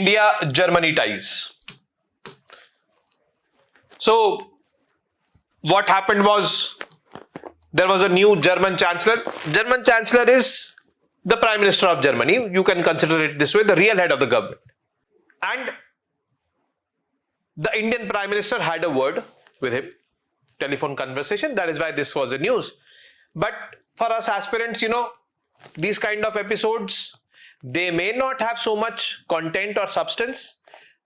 India-Germany ties. So what happened was, there was a new German Chancellor. German Chancellor is the Prime Minister of Germany. You can consider it this way, the real head of the government. And the Indian Prime Minister had a word with him, telephone conversation. That is why this was a news. But for us aspirants, these kind of episodes, they may not have so much content or substance,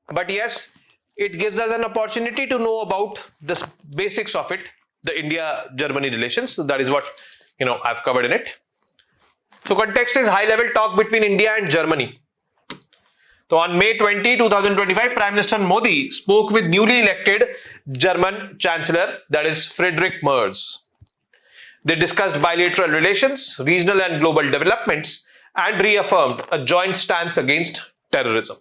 but yes, it gives us an opportunity to know about the basics of it, the India-Germany relations. So that is what I've covered in it. So context is high-level talk between India and Germany. So on May 20, 2025, Prime Minister Modi spoke with newly elected German Chancellor, that is Friedrich Merz. They discussed bilateral relations, regional and global developments, and reaffirmed a joint stance against terrorism.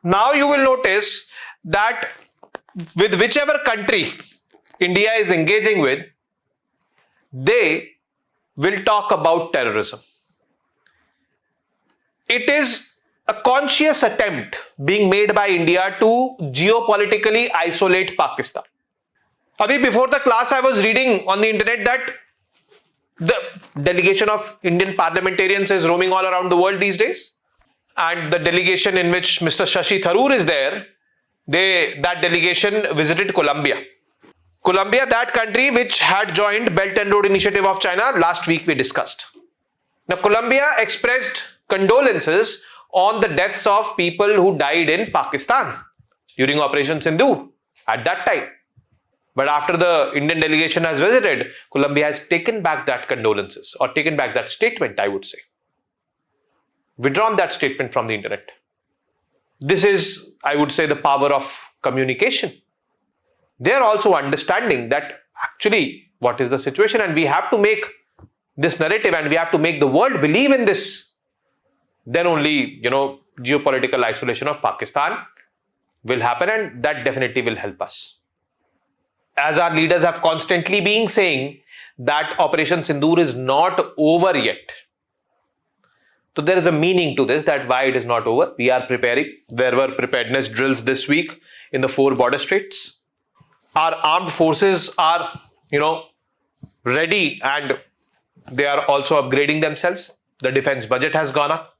Now you will notice that with whichever country India is engaging with, they will talk about terrorism. It is a conscious attempt being made by India to geopolitically isolate Pakistan. Before the class, I was reading on the internet that the delegation of Indian parliamentarians is roaming all around the world these days. And the delegation in which Mr. Shashi Tharoor is there, that delegation visited Colombia. Colombia, that country which had joined Belt and Road Initiative of China, last week we discussed. Now, Colombia expressed condolences on the deaths of people who died in Pakistan during Operation Sindoor at that time. But after the Indian delegation has visited, Colombia has taken back that condolences, or taken back that statement, I would say. Withdrawn that statement from the internet. This is, I would say, the power of communication. They are also understanding that actually what is the situation, and we have to make this narrative and we have to make the world believe in this. Then only, geopolitical isolation of Pakistan will happen, and that definitely will help us. As our leaders have constantly been saying that Operation Sindoor is not over yet. So there is a meaning to this, that why it is not over. We are preparing. There were preparedness drills this week in the 4 border states. Our armed forces are, ready, and they are also upgrading themselves. The defense budget has gone up.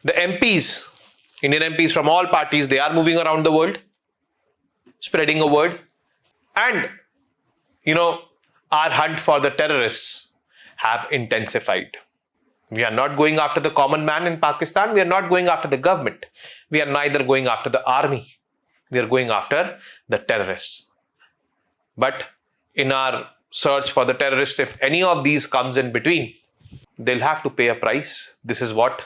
The MPs, Indian MPs from all parties, they are moving around the world, spreading a word. And, our hunt for the terrorists have intensified. We are not going after the common man in Pakistan. We are not going after the government. We are neither going after the army. We are going after the terrorists. But in our search for the terrorists, if any of these comes in between, they'll have to pay a price. This is what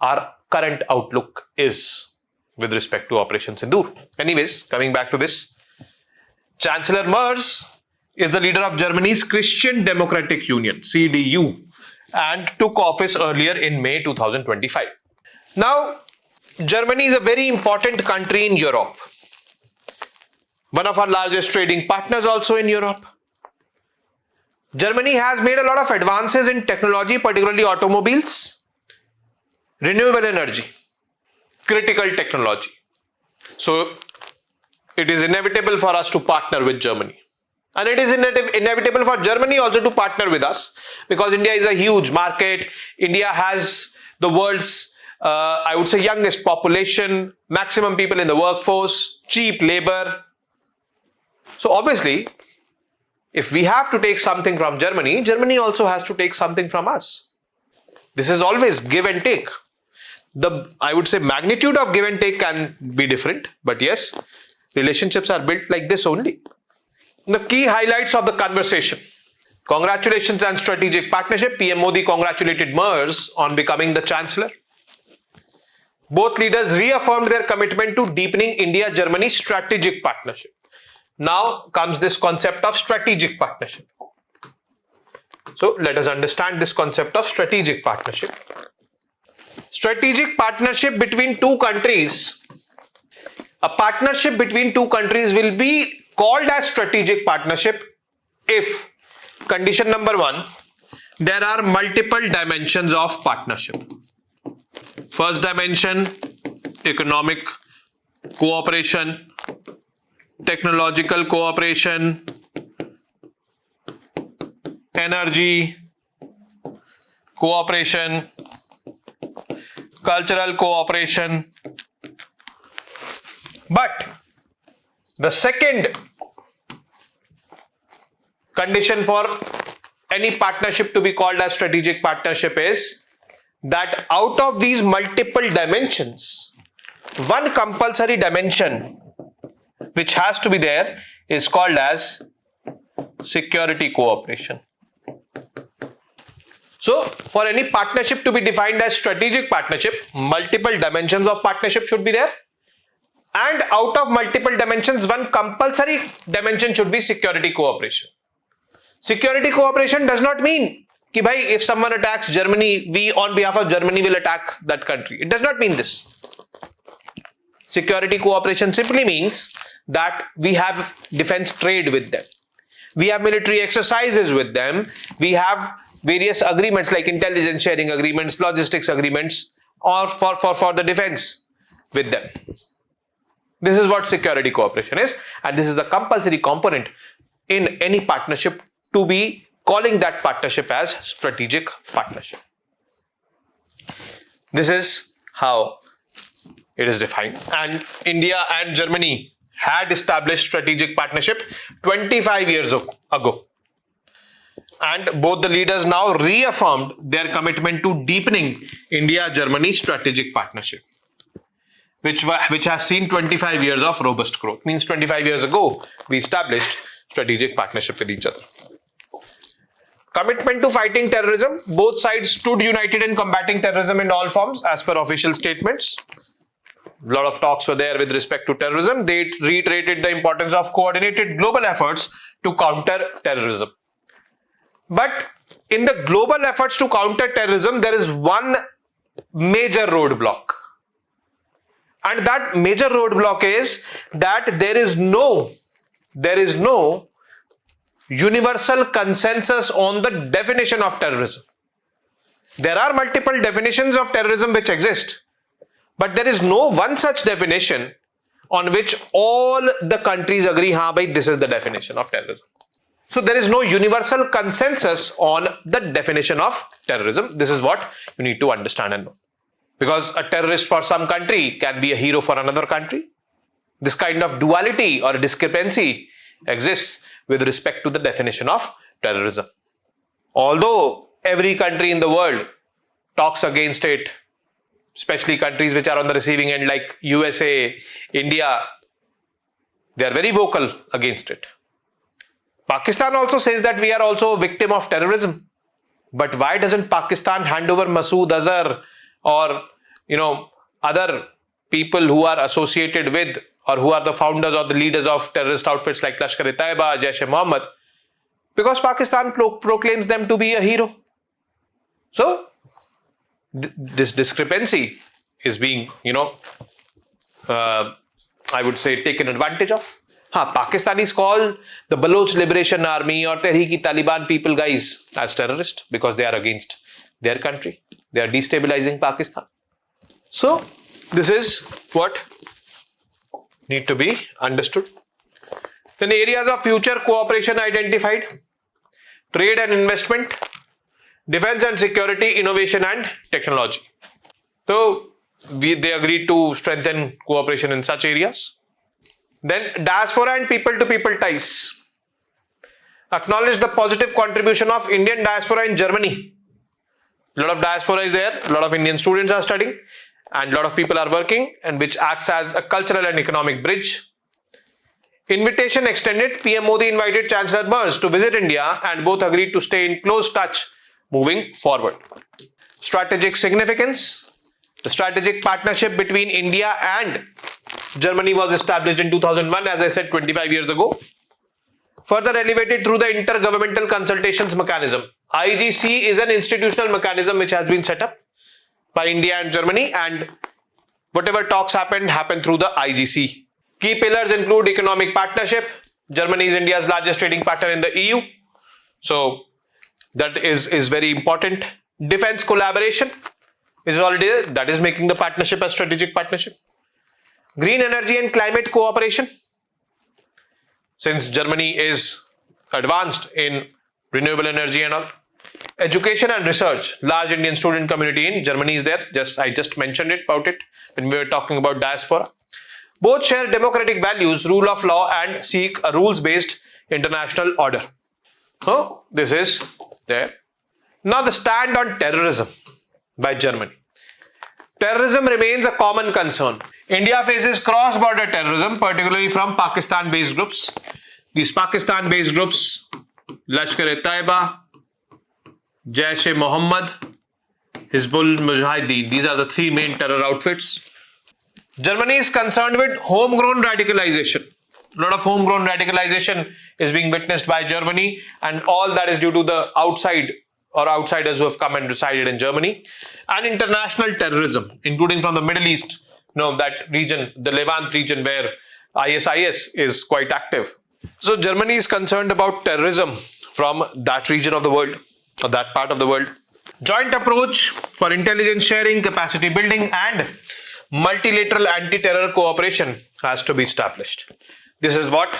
our current outlook is with respect to Operation Sindoor. Anyways, coming back to this, Chancellor Merz is the leader of Germany's Christian Democratic Union, CDU, and took office earlier in May 2025. Now, Germany is a very important country in Europe. One of our largest trading partners also in Europe. Germany has made a lot of advances in technology, particularly automobiles, renewable energy, critical technology. So, it is inevitable for us to partner with Germany. And it is inevitable for Germany also to partner with us, because India is a huge market. India has the world's, I would say, youngest population, maximum people in the workforce, cheap labor. So obviously, if we have to take something from Germany, Germany also has to take something from us. This is always give and take. I would say, magnitude of give and take can be different, but yes, relationships are built like this only. The key highlights of the conversation. Congratulations and strategic partnership. PM Modi congratulated Merz on becoming the Chancellor. Both leaders reaffirmed their commitment to deepening India-Germany strategic partnership. Now comes this concept of strategic partnership. So let us understand this concept of strategic partnership. Strategic partnership between two countries. A partnership between two countries will be called as strategic partnership if, condition number 1, there are multiple dimensions of partnership. First dimension, economic cooperation, technological cooperation, energy cooperation, cultural cooperation. But the second condition for any partnership to be called as strategic partnership is that out of these multiple dimensions, one compulsory dimension which has to be there is called as security cooperation. So, for any partnership to be defined as strategic partnership, multiple dimensions of partnership should be there. And out of multiple dimensions, one compulsory dimension should be security cooperation. Security cooperation does not mean कि भाई if someone attacks Germany, we on behalf of Germany will attack that country. It does not mean this. Security cooperation simply means that we have defense trade with them. We have military exercises with them. We have various agreements like intelligence sharing agreements, logistics agreements, or for the defense with them. This is what security cooperation is, and this is the compulsory component in any partnership to be calling that partnership as strategic partnership. This is how it is defined. And India and Germany had established strategic partnership 25 years ago. And both the leaders now reaffirmed their commitment to deepening India-Germany strategic partnership, which has seen 25 years of robust growth. Means 25 years ago, we established strategic partnership with each other. Commitment to fighting terrorism. Both sides stood united in combating terrorism in all forms as per official statements. A lot of talks were there with respect to terrorism. They reiterated the importance of coordinated global efforts to counter terrorism. But in the global efforts to counter terrorism, there is one major roadblock. And that major roadblock is that there is no universal consensus on the definition of terrorism. There are multiple definitions of terrorism which exist, but there is no one such definition on which all the countries agree, haan bhai, this is the definition of terrorism. So there is no universal consensus on the definition of terrorism. This is what you need to understand and know. Because a terrorist for some country can be a hero for another country. This kind of duality or discrepancy exists with respect to the definition of terrorism. Although every country in the world talks against it, especially countries which are on the receiving end like USA, India, they are very vocal against it. Pakistan also says that we are also a victim of terrorism. But why doesn't Pakistan hand over Masood Azhar or other people who are associated with or who are the founders or the leaders of terrorist outfits like Lashkar-e-Taiba, Jaish-e-Mohammed? Because Pakistan proclaims them to be a hero. So this discrepancy is being, I would say, taken advantage of. Pakistanis call the Baloch Liberation Army or Tehreek-e-Taliban people guys as terrorists because they are against their country. They are destabilizing Pakistan. So this is what need to be understood. Then areas of future cooperation identified: trade and investment, defense and security, innovation and technology. So they agreed to strengthen cooperation in such areas. Then diaspora and people-to-people ties. Acknowledge the positive contribution of Indian diaspora in Germany. A lot of diaspora is there, a lot of Indian students are studying, and a lot of people are working, and which acts as a cultural and economic bridge. Invitation extended. PM Modi invited Chancellor Merz to visit India, and both agreed to stay in close touch moving forward. Strategic significance. The strategic partnership between India and Germany was established in 2001, as I said, 25 years ago. Further elevated through the Intergovernmental Consultations Mechanism. IGC is an institutional mechanism which has been set up by India and Germany, and whatever talks happen through the IGC. Key pillars include economic partnership. Germany is India's largest trading partner in the EU. So that is very important. Defense collaboration is already there. That is making the partnership a strategic partnership. Green energy and climate cooperation. Since Germany is advanced in renewable energy and all. Education and research. Large Indian student community in Germany is there. I just mentioned about it when we were talking about diaspora. Both share democratic values, rule of law, and seek a rules-based international order. So this is there. Now the stand on terrorism by Germany. Terrorism remains a common concern. India faces cross-border terrorism, particularly from Pakistan-based groups. These Pakistan-based groups, Lashkar-e-Taiba, Jaish-e-Mohammed, Hizbul Mujahideen. These are the three main terror outfits. Germany is concerned with homegrown radicalization. A lot of homegrown radicalization is being witnessed by Germany, and all that is due to the outside or outsiders who have come and resided in Germany. And international terrorism, including from the Middle East, that region, the Levant region where ISIS is quite active. So Germany is concerned about terrorism from that region of the world, or that part of the world. Joint approach for intelligence sharing, capacity building, and multilateral anti-terror cooperation has to be established. This is what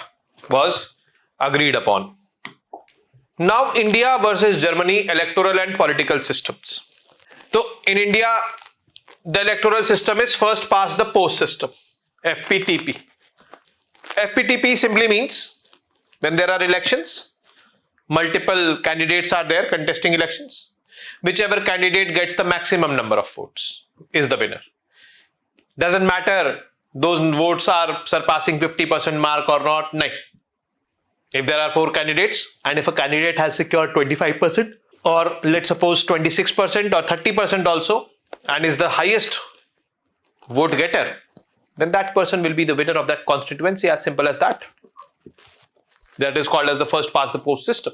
was agreed upon. Now, India versus Germany electoral and political systems. So, in India, the electoral system is first past the post system, FPTP. FPTP simply means when there are elections, multiple candidates are there contesting elections. Whichever candidate gets the maximum number of votes is the winner. Doesn't matter those votes are surpassing 50% mark or not. No. If there are 4 candidates and if a candidate has secured 25% or let's suppose 26% or 30% also and is the highest vote getter, then that person will be the winner of that constituency, as simple as that. That is called as the first past the post system.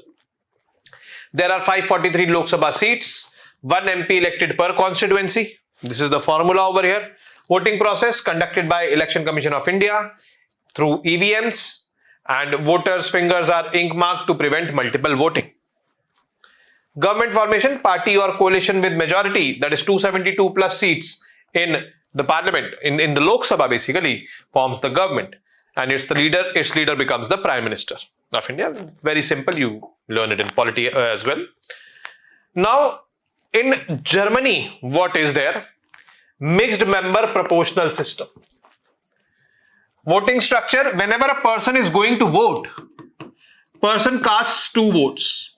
There are 543 Lok Sabha seats, 1 MP elected per constituency. This is the formula over here. Voting process conducted by Election Commission of India through EVMs, and voters' fingers are ink marked to prevent multiple voting. Government formation, party or coalition with majority, that is 272 plus seats in the parliament, in the Lok Sabha basically, forms the government, and its leader becomes the Prime Minister of India. Very simple, you learn it in polity as well. Now, in Germany, what is there? Mixed member proportional system. Voting structure, whenever a person is going to vote, person casts 2 votes.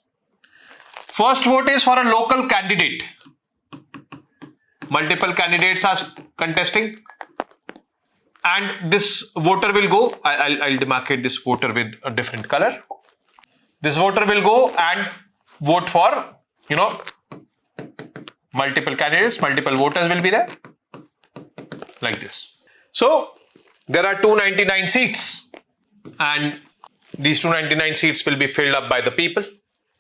First vote is for a local candidate. Multiple candidates are contesting, and this voter will go, I'll demarcate this voter with a different color. This voter will go and vote for, multiple candidates, multiple voters will be there, like this. So, there are 299 seats, and these 299 seats will be filled up by the people,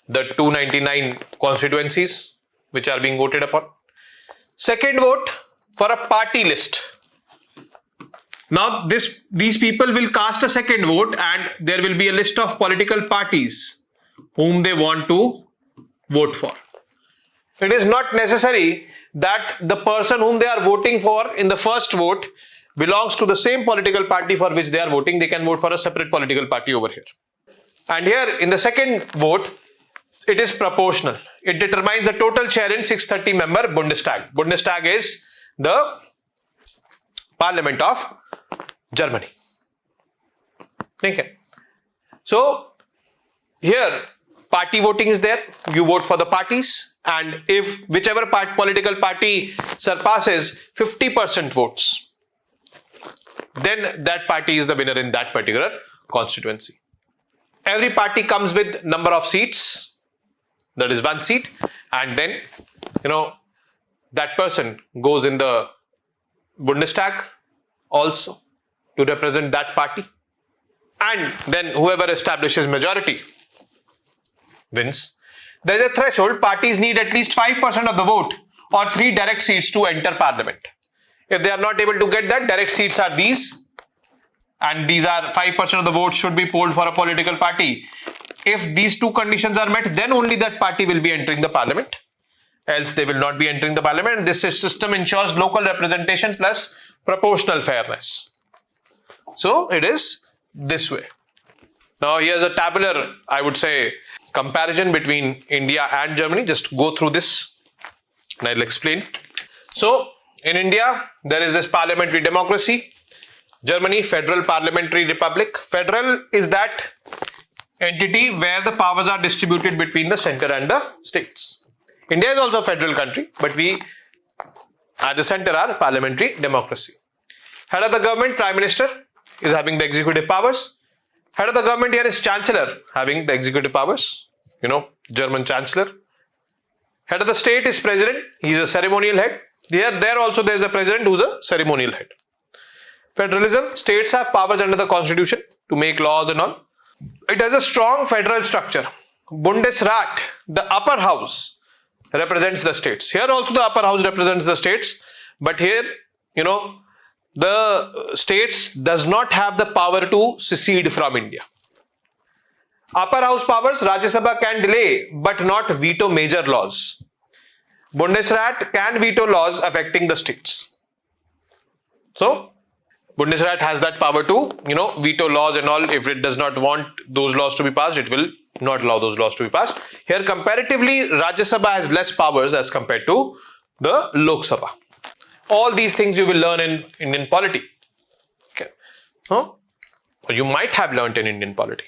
the 299 constituencies which are being voted upon. Second vote for a party list. Now, these people will cast a second vote, and there will be a list of political parties whom they want to vote for. It is not necessary that the person whom they are voting for in the first vote belongs to the same political party for which they are voting. They can vote for a separate political party over here. And here in the second vote, it is proportional. It determines the total share in 630 member Bundestag. Bundestag is the parliament of Germany. Okay. So here party voting is there. You vote for the parties, and if whichever political party surpasses 50% votes, then that party is the winner in that particular constituency. Every party comes with number of seats, that is 1 seat, and then that person goes in the Bundestag also to represent that party, and then whoever establishes majority wins. There is a threshold. Parties need at least 5% of the vote or 3 direct seats to enter parliament. If they are not able to get that, direct seats are these, and these are 5% of the vote should be polled for a political party. If these 2 conditions are met, then only that party will be entering the parliament. Else they will not be entering the parliament. This system ensures local representation plus proportional fairness. So it is this way. Now here's a tabular, I would say, comparison between India and Germany. Just go through this and I'll explain. So in India, there is this parliamentary democracy. Germany, federal parliamentary republic. Federal is that entity where the powers are distributed between the center and the states. India is also a federal country, but we at the center are parliamentary democracy. Head of the government, Prime Minister, is having the executive powers. Head of the government here is Chancellor, having the executive powers. German Chancellor. Head of the state is President. He is a ceremonial head. There also there is a President who is a ceremonial head. Federalism, states have powers under the Constitution to make laws and all. It has a strong federal structure. Bundesrat, the upper house, represents the states. Here also the upper house represents the states, but here, the states does not have the power to secede from India. Upper house powers, Rajya Sabha can delay but not veto major laws. Bundesrat can veto laws affecting the states. So, Bundesrat has that power to, veto laws and all. If it does not want those laws to be passed, it will not allow those laws to be passed. Here, comparatively, Rajya Sabha has less powers as compared to the Lok Sabha. All these things you will learn in Indian polity. Okay. Or you might have learnt in Indian polity.